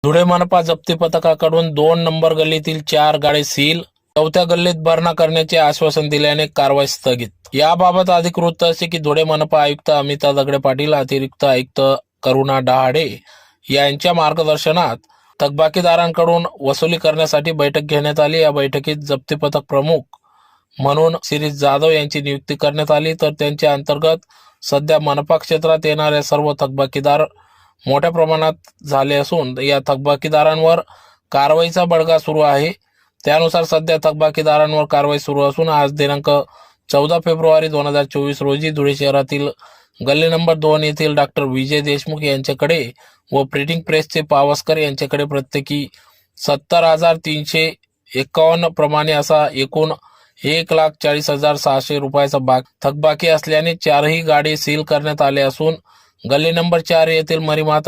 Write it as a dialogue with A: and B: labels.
A: धुळे मनपा जप्ती पथकाकडून 2 नंबर गल्लीतील 4 गाडी सील, 4थ्या गल्लीत भरणा करण्याचे आश्वासन दिल्याने कारवाई स्थगित. याबाबत अधिक वृत्त असे की धुळे मनपा आयुक्त अमिता दगडे पाटील, अतिरिक्त आयुक्त करुणा डहाळे यांच्या मार्गदर्शनात थकबाकीदारांकडून वसुली करण्यासाठी बैठक घेण्यात आली. या बैठकीत जप्ती पथक प्रमुख म्हणून शिरीष जाधव यांची नियुक्ती करण्यात आली. तर त्यांच्या अंतर्गत सध्या मनपा क्षेत्रात येणारे सर्व थकबाकीदार मोठ्या प्रमाणात झाले असून या थकबाकीदारांवर कारवाईचा बडगा सुरू आहे. त्यानुसार सध्या थकबाकीदारांवर कारवाई सुरू असून आज दिनांक 14 फेब्रुवारी 2024 रोजी धुळे शहरातील गल्ली नंबर 2 येथील डॉक्टर विजय देशमुख यांच्याकडे व प्रिंटिंग प्रेसचे पावसकर यांच्याकडे प्रत्येकी 70,351 प्रमाणे असा एकूण 1,40,600 रुपयाचा थकबाकी असल्याने 4ही गाडी सील करण्यात आले असून गल्ली नंबर 4 येथील मरीमाता